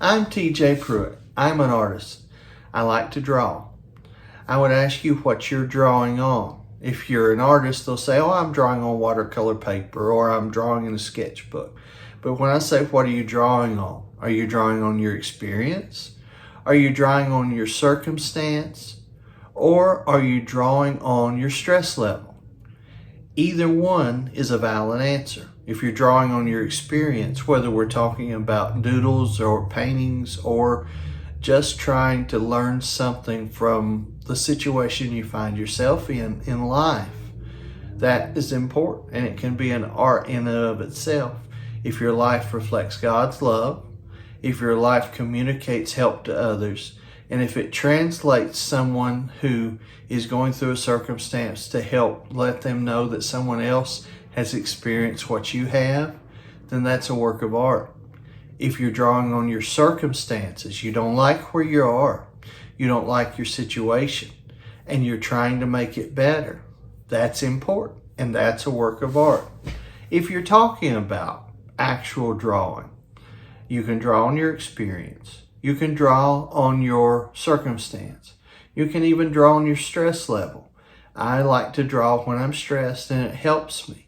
I'm TJ Pruitt. I'm an artist. I like to draw. I would ask you what you're drawing on. If you're an artist, they'll say, oh, I'm drawing on watercolor paper, or I'm drawing in a sketchbook. But when I say, what are you drawing on? Are you drawing on your experience? Are you drawing on your circumstance? Or are you drawing on your stress level? Either one is a valid answer. If you're drawing on your experience, whether we're talking about doodles or paintings or just trying to learn something from the situation you find yourself in life, that is important, and it can be an art in and of itself. If your life reflects God's love, if your life communicates help to others, and if it translates someone who is going through a circumstance to help let them know that someone else has experienced what you have, then that's a work of art. If you're drawing on your circumstances, you don't like where you are, you don't like your situation, and you're trying to make it better, that's important, and that's a work of art. If you're talking about actual drawing, you can draw on your experience. You can draw on your circumstance. You can even draw on your stress level. I like to draw when I'm stressed, and it helps me.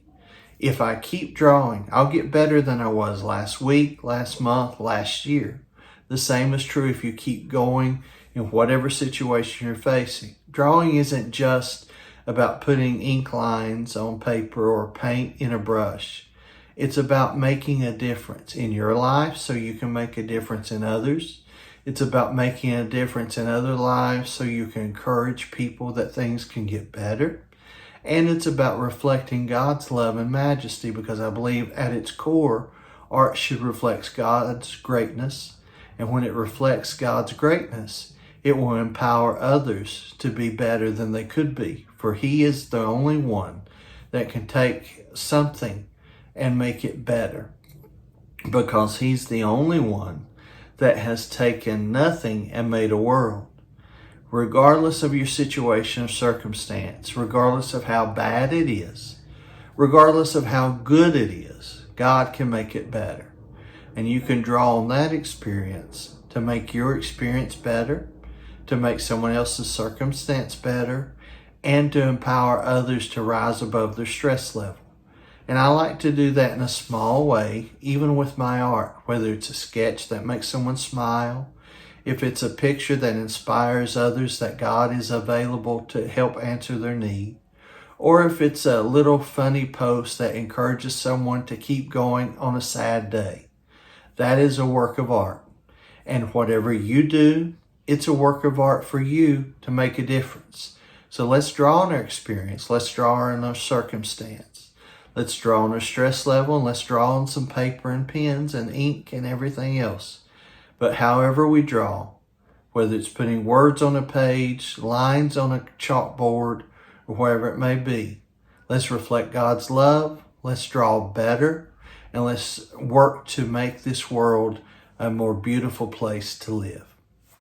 If I keep drawing, I'll get better than I was last week, last month, last year. The same is true if you keep going in whatever situation you're facing. Drawing isn't just about putting ink lines on paper or paint in a brush. It's about making a difference in your life so you can make a difference in others. It's about making a difference in other lives so you can encourage people that things can get better. And it's about reflecting God's love and majesty, because I believe at its core, art should reflect God's greatness. And when it reflects God's greatness, it will empower others to be better than they could be. For He is the only one that can take something and make it better, because He's the only one that has taken nothing and made a world. Regardless of your situation or circumstance, regardless of how bad it is, regardless of how good it is, God can make it better. And you can draw on that experience to make your experience better, to make someone else's circumstance better, and to empower others to rise above their stress level. And I like to do that in a small way, even with my art, whether it's a sketch that makes someone smile, if it's a picture that inspires others that God is available to help answer their need, or if it's a little funny post that encourages someone to keep going on a sad day. That is a work of art. And whatever you do, it's a work of art for you to make a difference. So let's draw on our experience. Let's draw on our circumstance. Let's draw on our stress level, and let's draw on some paper and pens and ink and everything else. But however we draw, whether it's putting words on a page, lines on a chalkboard, or wherever it may be, let's reflect God's love, let's draw better, and let's work to make this world a more beautiful place to live.